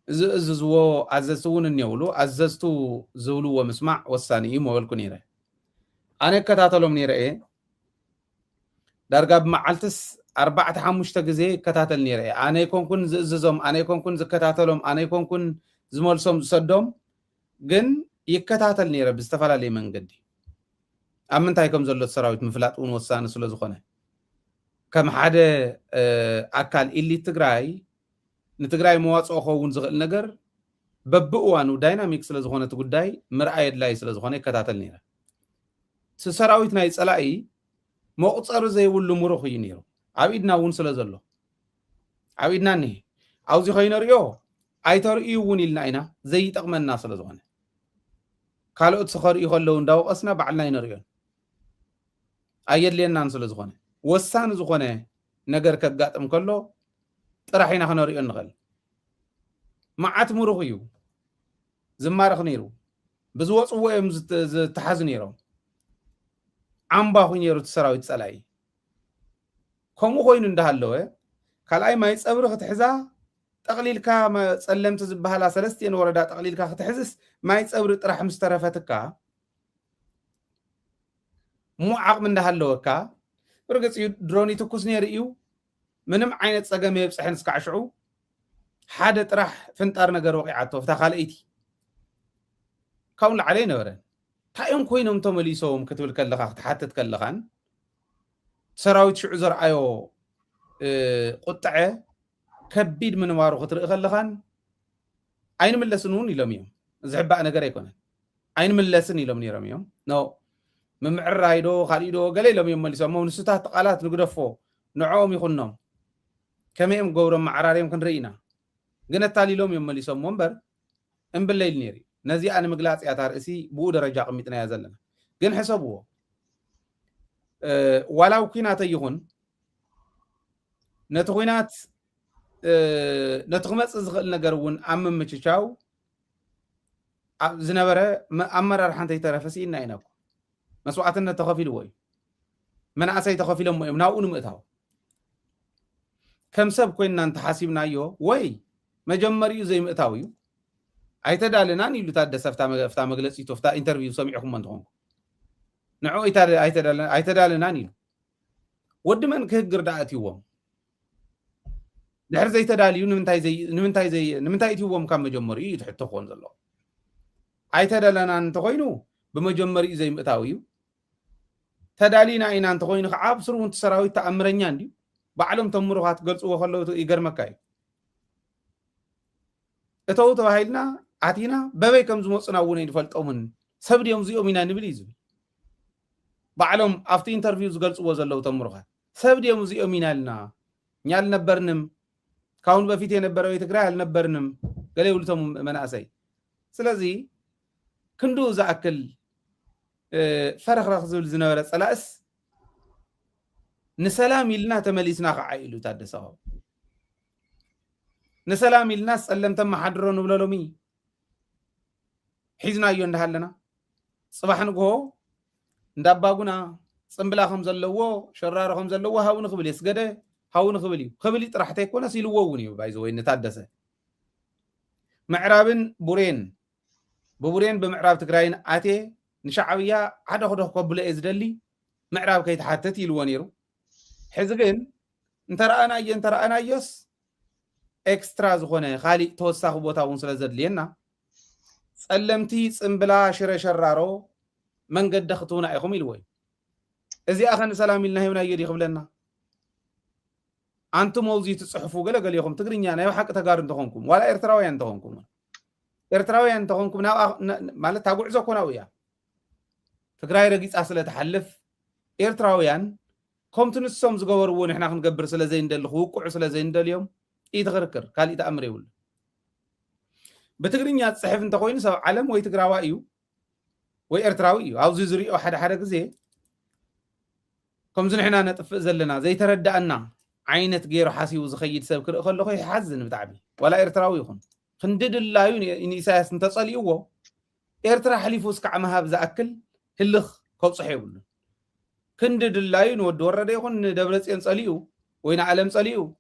ዝእዝዝዎ ኣዘዝቲ እውን እኒየብሉ ኣዘዝቱ ዝብልዎ ምስማዕ ወሳኒ እዩ መበልኩ ነይረ ኣነ እከታተሎም ነይረ እየ ዳርጋ ብመዓልትስ 4-5 ግዜ እከታተል ነይረ እየ ኣነ ይኮንኩን ዝእዝዞም ኣነ ይኮንኩን ዝከታተሎም ኣነ ይኮንኩን ዝመልሶም ዝሰዶም ግን ይከታተል ነይረ ብዝተፈላለየ መንገዲ ኣብ ምንታይ ከም ዘሎ ሰራዊት ምፍላጥ እውን ወሳኒ ስለ ዝኾነ ከም ሓደ ኣካል ኢሊት ትግራይ ንትግራይ መዋፅኦ ክኸውን ዝኽእል ነገር በብእዋኑ ዳይናሚክ ስለ ዝኾነ እቲ ጉዳይ ምርኣይ ኣድላይ ስለ ዝኾነ ይከታተል ነይረ እቲ ሰራዊት ናይ ፀላኢ መቁፀሪ ዘይብሉ ሙሩኽ እዩ ነይሩ ኣብ ኢድና እውን ስለ ዘሎ ኣብ ኢድና እኒሄ ኣብዚ ከይነሪኦ ኣይተርእዩ እውን ኢልና ኢና ዘይጠቕመና ስለ ዝኾነ ካልኦት ዝኸርእዩ ከለዉ እንዳወቀስና ባዕልና ይነሪኦን ኣየድልየናን ስለ ዝኾነ ወሳኒ ዝኾነ ነገር ከጋጥም ከሎ ጥራሕ ኢና ክነሪኦ ንኽእል መዓት ሙሩኽ እዩ ዝማርኽ ነይሩ ብዝወፅዎ እዮም ዝተሓዙ ነይሮም ዓምባ ኮይኑ ነይሩ እቲ ሰራዊት ፀላኢ ከምኡ ኮይኑ እንዳሃለወ ካልኣይ ማይ ፀብሪ ክትሕዛ ጠቕሊልካ ፀለምቲ ዝበሃላ 3 ወረዳ ጠቕሊልካ ክትሕዝስ ማይ ፀብሪ ጥራሕ ምስ ተረፈትካ ሙ ዓቕሚ እንዳሃለወካ ብርግፅ እዩ ድሮን ይትኩስ ነይሩ እዩ ምንም ዓይነት ፀገም የብፅሕን እስካዕ ሽዑ ሓደ ጥራሕ ፍንጣር ነገር ወቂዓቶ ፍታ ካልአይቲ ካብኡ ላዕለ ይነበረን እንታይ እዮም ኮይኖም ተመሊሶም ክትብል ከለካ ክትሓትት ከለኻን ሰራዊት ሽዑ ዘርኣዮ ቁጥዐ ከቢድ ምንባሩ ክትርኢ ከለኻን ኣይንምለስን እውን ኢሎም እዮም ዝሕባእ ነገር ኣይኮነን ኣይንምለስን ኢሎም ነይሮም እዮም ኖ ምምዕራይ ዶ ካሊእ ዶ ገለ ኢሎም እዮም መሊሶም ንስታት ቃላት ንግደፎ ንዕኦም ይኹኖም ከመይ እዮም ገብሮም ማዕራርዮም ክንርኢ ኢና ግን ኣታሊሎም እዮም መሊሶም እምበር እምብለ ኢሉ ነይሩ ነዚኣ ንምግላፅ እያ እታ ርእሲ ብኡ ደረጃ ቀሚጥናያ ዘለና ግን ሕሰብዎ ዋላው ኩናት ይኹን ነቲ ኩናት ነቲ ክመፅእ ዝኽእል ነገር እውን ኣብ ምምችቻው ዝነበረ ኣመራርሓ እንተይተረፈሲ ኢና ኢና እኮ መስዋዕትነት ተኸፊልዎ እዩ መናእሰይ ተኸፊሎም እዮም ናብኡ ንምእታው ከም ሰብ ኮይንና እንተሓሲብናዮ ወይ መጀመሪኡ ዘይምእታው እዩ ኣይተዳልናን ኢሉ ታደሰ ፍታ መግለፂቱ ፍታ ኢንተርቪው ሰሚዕኩም እንትኾንኩ ንዑ ኣይተዳልናን ኢሉ ወዲ መን ክህግር ዳ እትይዎም ድሕሪ ዘይተዳልዩ ንምንታይ እትይዎም ካብ መጀመሪኡ እዩ ትሕቶ ክኾን ዘለዎ ኣይተዳለናን እንተኮይኑ ብመጀመሪኡ ዘይምእታው እዩ ተዳሊና ኢና እንተኮይኑ ከዓ ብስሩ እውን ሰራዊት ተኣምረኛ እንድዩ ባዕሎም ተምሩኻ ትገልፅዎ ከለዉ ይገርመካ እዩ እተው ተባሂልና አቲና በበይ ከም ዝመጽና እውን ይፈልጦምን ሰብዲዮም ዚኦም ኢና ንብል ይዝብል ባዕሎም አፍቲ ኢንተርቪው ዝገልጽዎ ዘለው ተምሩኻ ሰብዲዮም ዚኦም ኢና ልና እኛ አልነበርንም ካሁን በፊት የነበረው የትግራይ አልነበርንም ገለ ይብሉቶም መናእሰይ ስለዚህ ክንዱ ዝኣክል ፈረኽረኽ ዝብል ዝነበረ ጸላእስ ንሰላም ኢልና ተመሊስና ከዓይሉ ታደሰው ንሰላም ኢልና ጸለምተ ማሐድሮ ንብለሎሚ ሒዝናዮ እንዳሃለና ጽባሕ ንግሆ እንዳባጉና ጽምብላ ከም ዘለዎ ሸራሮ ከም ዘለዎ ሃው ንኽብል የስገደ ሃው ንኽብል እዩ ክብል ጥራሕተ ይኮነ ሲልዎ እውን እዩ ባይዞ ወይ ንታደሰ ምዕራብን ቡሬን ببورين بمعراب تقراين آتي نشعبيا عدا خده قبل إزدلي معراب كي تحتتي الونيرو حزقين انت رأنا يس اكسترا زخونه خالي توساخ بوتا ونسل زدلينا سلمتي سنبلا شرارو من قد دختونا ايخم الوي ازي اخن سلام لنا هنا يدي قبلنا انتم موزي تصحفوا قال يخم تقرينيا انا حق تقارن تخونكم ولا ارتراويان تخونكم ኤርትራውያን ተኾንኩም ማለት ታጉዕዞ ኮናውያ ትግራይ ረጊጽ አስለ ተሐልፍ ኤርትራውያን ኮምትንሶም ዝገበርዎ ንሕና ክንገብር ስለ ዘይንደልኹ ውቁዕ ስለ ዘይንደልዮም ይተኸርክር ካልእ ተኣምር ይብል በትግርኛ ጽሕፍ እንተ ኮይኑ ሰብ ዓለም ወይ ትግራዋ እዩ ወይ ኤርትራዊ እዩ አብዚ ዝሪኦ ሓደ ግዜ ከምዚ ንሕና ነጥፍእ ዘለና ዘይተረዳእና ዓይነት ገይሩ ሓሲቡ ዝኸይድ ሰብ ክርኢ ከለኹ ይሓዝን ብጣዕሚ ወላ ኤርትራዊ ይኹን خنددلايو إساس نتصليوه إرترا حليفو سكع مهاب زأكل هلخ كوبصح يقولون خنددلايو ودور ريخون دبلت ينصليو وين عالم صليو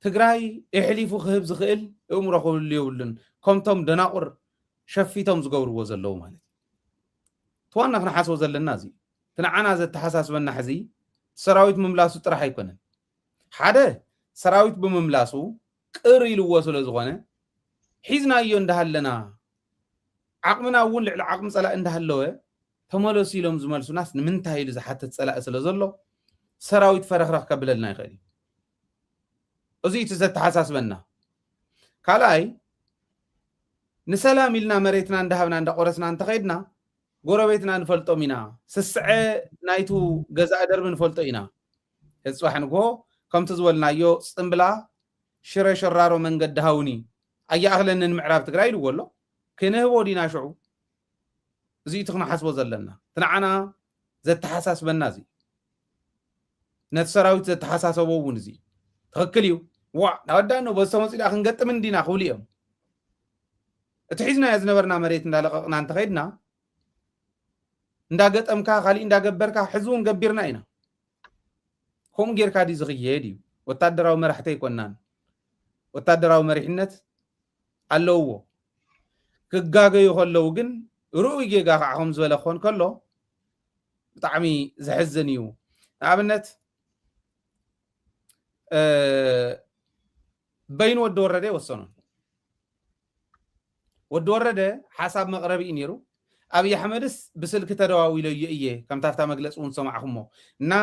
تقراي يحليفو خهب زخيل امرخو اللي يقولون كمتم دناقر شفيتم زقور وزلو مالت توانا خنا حاسو زل النازي تنعنا زت حساس بنا حزي سراويت مملاسو طرح يكونن حدا سراويت بمملاسو قري لوسو لزغونه حيزنا يو اندهلنا عقمنا اول لعل عقم صلاة اندهلوه تمالوسي لهم زمالسو ناس نمنتهي لزا حتى تصلاة سلزلو سراويت فرخرخ قبلنا يخلي ازي تزت حساس بنا كالاي نسلام لنا مريتنا اندهبنا اند قرسنا انتخيدنا قربيتنا نفلطو منا سسعي نايتو غزا درب نفلطو اينا يصبح نقو كم تزولنا يو سنبلا شري شرارو من قد هاوني أي أغلن المعراب تقرأي له والله كنه ودينا شعو زي تخنا حسب زلنا تنعنا زت حساس بالنازي نتسراوي زت حساس وبون زي تخكليو وا نودانو بس سمس إلى أخن قط من دينا خوليهم تحيزنا يا زنبرنا مريت ندلقنا انتخيدنا نداقت أمكا خالي نداقت بركا حزون قبرنا إنا هم غير كادي زغيادي وتادراو مرحتي كونان وتادراو مرحنت አለዎ ክጋገ ይኸለው ግን ሩኡይ ጌጋ ካኹም ዝበለ ኾን ከሎ ብጣዕሚ ዝሕዝን እዩ ንኣብነት በይኑ ወዲ ወረደ ወሰኑ ወዲ ወረደ ሓሳብ መቅረቢ ነይሩ ኣብይ ኣሕመድስ ብስልክ ተደዋዊሎ እየ ከም ታፍታ መግለጽ እውን ሰማዕኹሞ እና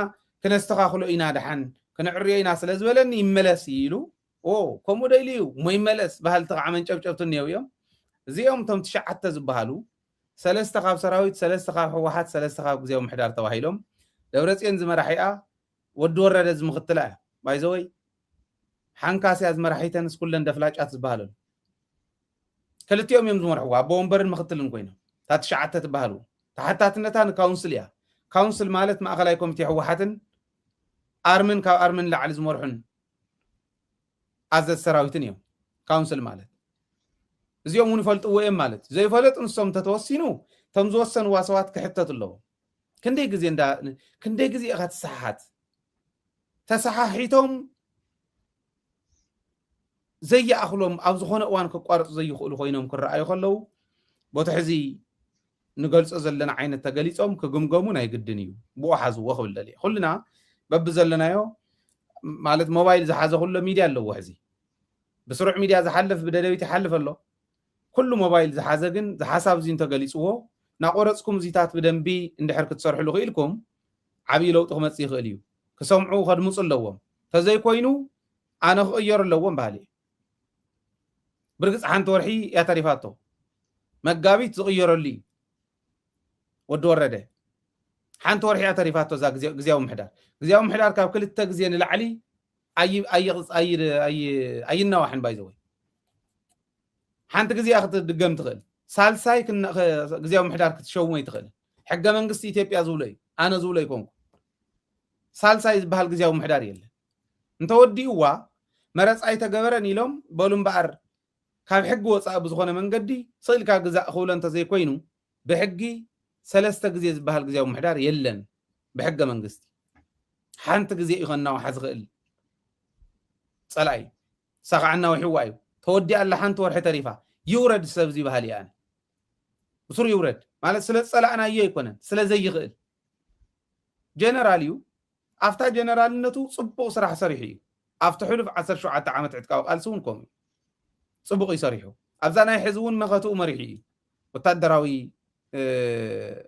ክነስተኻኽሎ ኢና ደሓን ክንዕርዮ ኢና ስለ ዝበለኒ ይመለስ ኢሉ كم ودايليو ميملس بهالت عمن شبشبت النيويوم زيهم تم تشعت زبهالو سلست خاب سراويت سلست خاب واحد سلست خاب زيهم حدار تواهيلهم دورت ينز مرحيئة ودور رز مختلع بايزوي حنكاسي از مرحيتن كلن دفلاج اتزبهالو كلت يوم يمز مرحوا بومبر المختلن كوينه تاتشعت تبهالو تحتاتنتان كونسليا كونسل مالت ما اغلايكم تي حوحتن ارمن كا ارمن لعلز مرحن أزد سراويتن يوم كونسل مالت زيوم ونفلت وين مالت زي فلت نصوم تتوسينو تمزوسن واسوات كحتة اللو كندي جزي أخذ ساحات تسححيتهم زي أخلهم أو زخون وان كقارط زي يخلو خوينهم كرأي خلو بتحزي نقولس أزلنا عين التجليسهم كجمجمون هيقدنيو بو حزو وخل لي خلنا ببزلنا يو مالت موبايل زحازه كله ميديا اللو وحزي بسرعة ميديا زحلف بدلوي تحلف الله كل موبايل زحازه جن زحاسب زين تجلسوه ناقورتكم زيتات بدنبي عند حركة صرح لغيلكم عبي لو تخمت سيخليو كسمعوا خد مصل لوهم فزي كوينو أنا غير اللوهم بالي برقص حانت ورحي يا تريفاتو مقابيت زغيرولي ودو ورده حانت ورحي يا تريفاتو زا غزياو محدار كاب كل التغزين العلي اي نواحن بايزوي حانت غزي اخذ دقم تخل سالساي كنا غزياو محدار كتشو ما يتخل حق منقص ايثيوبيا زولي انا زولي كونكو سالساي بحال غزياو محدار يله انت وديوا مرص اي تغبرن يلوم بولم بار كاب حق وصا بزخونه منقدي صيلكا غزا خول انت زي كوينو بحقي ثلاثه غزي بحال غزياو محدار يلن بحق منقص حانت غزي يخنا وحزغل صلاي سقعنا وحوايو تودي الله حانت ورحي تريفا يورد سبزي بحالي انا بصور يورد مالت سلا صلانا يكونن سلا زي يغل جنراليو افتا جنرالنتو صبو صراح صريحي افتا حلف 17 عامت عتقاو قالسون كوم صبو يصريحو ابزانا يحزون مخاتو مريحي وتادراوي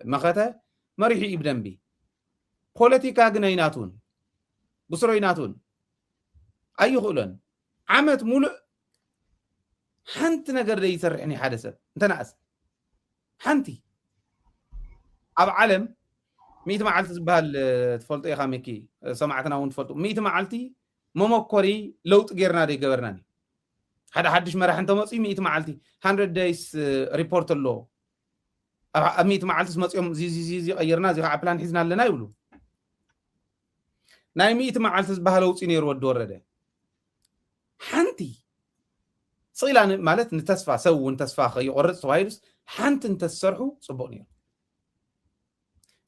مخاته مريحي بدنبي بوليتيكا غنيناتون بصرويناتون اي خولن عامت مولو حنت نجر لي يسرحني حادثه انت ناس حنتي اب علم 100 معلت زبال تفلط اي خامكي سمعتنا ون تفلط 100 معلتي ممكوري لوط غيرنا دي غبرناني حدا حدش مرح انت مصي 100 معلتي 100 days ريبورت لو 100 معلت مصيوم زي غيرنا زي بلان حزنا لنا يقولوا ناي 100 معلت زبال لوط نير ود ورده حنتي صيلان مالت نتسفا سو نتسفا خي قرص فايروس حنت نتسرحو صبوني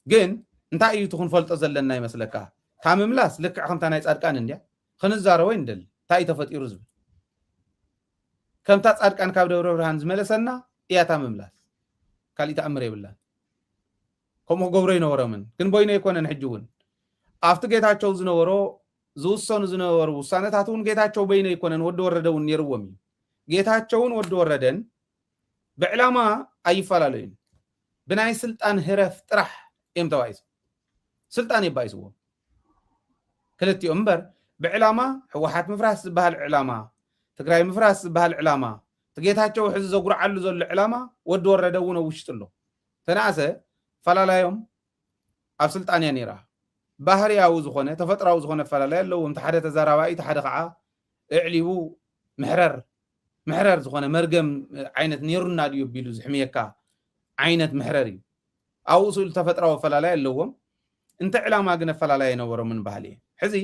جن انت ايو تكون فلط زلنا يمسلكا تامملاس لك خمتا ناي صادقان انديا خنزارو ويندل تاي تفطيرو زب كمتا صادقان كاب دبر برهان زملسنا يا تامملاس كالي تامر يبلا كومو غبري نورمن كن بوينه يكونن حجون افت ጌታቸው ዝነበሮ ዝውሰኑ ዝነበሩ ውሳነታቱን ጌታቸው በይነ ይኮነን ወደ ወረደውን ይርወም ጌታቸውን ወደ ወረደን በዕላማ አይፈላልኝ بناي سلطان هرف طرح امتوايز سلطان يبايزو كلتي امبر بعلامه حوحات مفراس بهال علامه تግራይ مفراس بهال علامه تጌታቸው حز زغور علو زل علامه ود وردو ነው ውሽጥሎ ተናሰ ፈላላዮም ኣብ ስልጣን ያኔራ ባህሪያው ዝኾነ ተፈጥራው ዝኾነ ፈላላይ ያለው እንተሓደ ተዛራባይ ተሓደ ከዓ እዕሊቡ محرر ዝኾነ መርገም ዓይነት ኔሩና ዲዩ ቢሉ ዝሕሚየካ عينت محرري او اصول تفطراو فلالاي اللوم انت علامه غن فلالاي نورو من بحالي حزي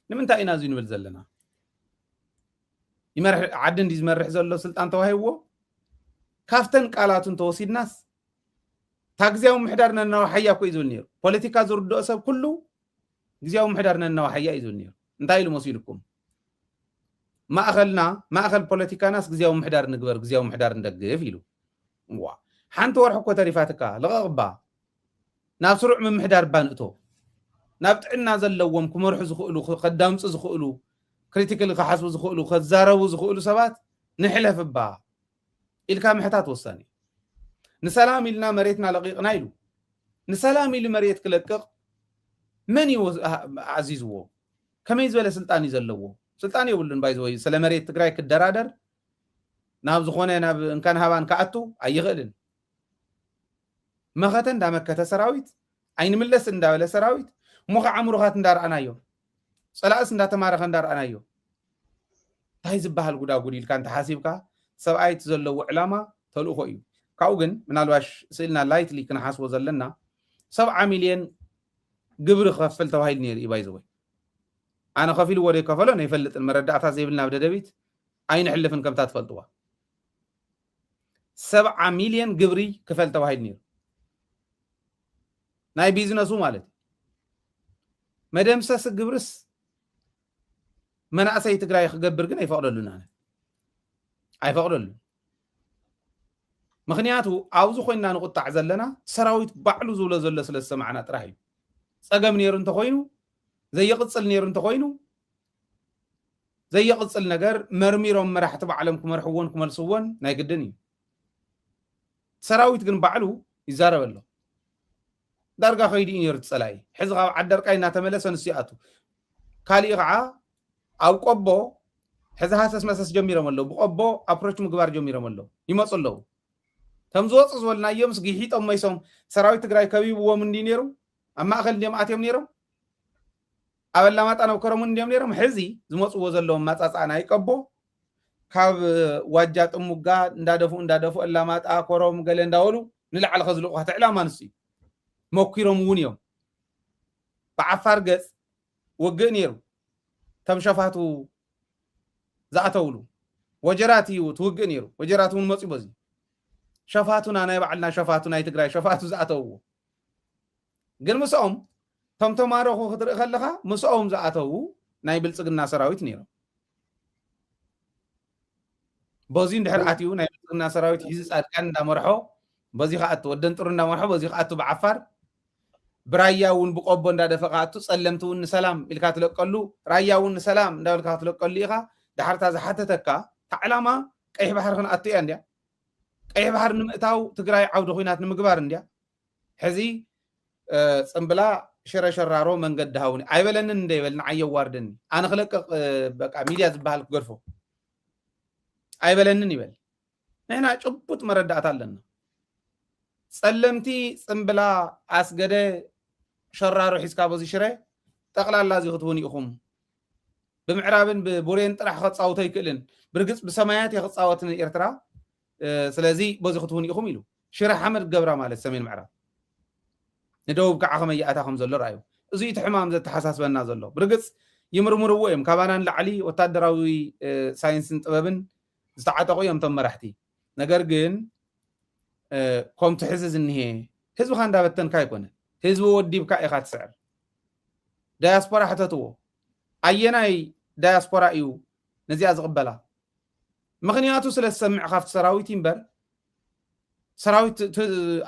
لمنتا اينا زي نبل زلنا يمرح عدن دي زمرح زلو سلطان توهيو كافتن قالاتون توسيدناس تاغزياو محدارنا نو حيا كو يزولنير بوليتيكا زردو اسب كله غزياو محدارنا نو حيا يزولنير انتايلو مسيلكم ما اخل بوليتيكا ناس غزياو محدار نغبر غزياو محدار ندغف يلو وا حنت ورحكو تريفاتك لغبا ناب سرع من محدار بانتو ناب طعنا زلوم كمرح زخؤلو قدامص زخؤلو كريتيكال كحسب زخؤلو كزاربو زخؤلو سبات نحلف با الكا محتات وصاني نسلام لنا مريتنا لقيقنا يلو نسلام لي مريت كلقق من عزيزو كما يزبل سلطان يزلو سلطان يولن بايزوي سلا مريت تግራይ كدرادر ناب زخونه ناب ان كان هبان كاتو ايغلن مختن دامكته سراويت عين ملس انداوله سراويت مخ عمرخات اندار انايو صلاس اندا تمارخ اندار انايو تايز بحال غدا غديل كان تحاسبكا سبعيت زلو علامه تلوخو يو كاو ግን ምናልባሽ ስልና ላይትሊ ከነሐስቦ ዘለና 7 ሚሊዮን ግብር ከፈል ተባሂል ነር ይባይዘው አና ከፊል ወደ ከፈለ ነው ይፈልጥን መረዳታ ዘይብልና በደደቢት አይን ሕልፍን ከምታ ተፈልጥዋ 7 ሚሊዮን ግብሪ ከፈል ተባሂል ነር ናይ ቢዝነሱ ማለት መደምሰስ ግብርስ መናእሰይ ትግራይ ክገብር ግን አይፈቅደሉና አይፈቅደሉ ምክንያቱ አውዙ ኮይና ንቁጣዕ ዘለና ሰራዊት ባዕሉ ዝብለ ዘሎ ስለ ሰማዕና ጥራይ ጸገም ነይሩ እንተ ኮይኑ ዘይቅጽል ነይሩ እንተ ኮይኑ ዘይቅጽል ነገር መርሚሮም መራሕቲ ባዕሎም ክመርሕዎን ክመልስዎን ናይ ግድን እዩ ሰራዊት ግን ባዕሉ ይዛረበሎ ዳርጋ ኸይዲ ነይሩ ጸላይ ሕዝብ ዓደርቃይ እናተመለሰ ንስያቱ ካሊ ከዓ ኣብ ቆቦ حزها هاسس مسس جميرة ملو بقبو أبروش مقبار جميرة ملو يمص الله تمزوط زولنا يوم سجيهيت أم يسوم سراوي تقرأي كبيب ومن دينيرو أما أخل ديم آتيم نيرو أول لما أنا وكرمون ديم نيرو حزي زمص وزلهم ما أنا يكبو كاب واجات أموجا ندافو إلا ما تأكرهم قالين داولو نلع على خزلو هتعلى ما نسي موكيرهم ونيوم بعفر جس وجنيرو تم شفاتو زعتولو وجراتي وتوجنيرو وجراتو المصي بزي شفاتنا أنا يبعلنا شفاتنا يتقرأ شفاتو زعتو قل مسؤوم تم تمارو خطر خلها مسؤوم زعتو نايبل سجنا سراويت نيرو بزين دحر أتيو نايبل سجنا سراويت حيز أركان دمرحو بزي خاطو ودن ترون دمرحو بزي خاطو بعفر برايا ون بقبون دا دفقاتو سلمتو ون سلام الكات لقلو رايا ون سلام دا الكات لقليها دحرتا زحتتكا تعلما قيح بحر خن أتي أنديا قيح بحر نمأتاو تقراي عود خوينات نمقبار أنديا حزي صنبلا شر شرارو من قد هاوني عيبلن نديبل نعيو واردن أنا خلق بقى ميديا زبالك غرفو عيبلن نيبل نحنا شبوت مردات لنا سلمتي صنبلا أسجده شرارو حسكا بزي شري تقلال لازي خطوني أخم بمعرابن ببورين طرح خط صوتي كلن برقص بسمايات يخط صوتنا إرترا سلازي بزي خطوني أخم يلو شرح حمد قبرا مال السمين معراب ندوب كعخم يأتاهم زلو رأيو زي تحمام زي تحساس بنا زلو برقص يمرمرو ويم كابانان لعلي وتادراوي ساينسن طبابن استعاتقو يوم تم مرحتي نقرقين كوم تحزز إنه حزب خان دابتن كايكونه حزب ودي بكا إخات سعر دياسبورا حتى تو أيناي دياسبورا إيو نزي أزغبلا مغنياتو سلس سمع خافت سراوي تيمبر سراوي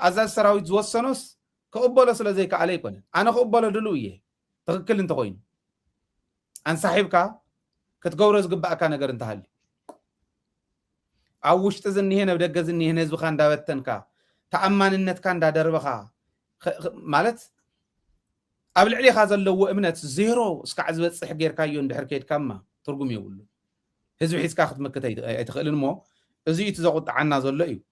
أزاز سراوي زوسنوس كأبولا سلزيك عليكونه أنا كأبولا دلوية تغكل انت قوين أن صاحبك كتقورز قبعك نقر انتهالي عوش تزني هنا بدك زني هنا زبخان دابتن كا تأمان النت كان دا دربخا مالت قبل علي خازن لو امنت زيرو اسكع زبط صح غير كايون دحر كيد كما ترغم يقول حزب حيس كاخد مكتي يتخلن مو ازي تزقط عنا زلو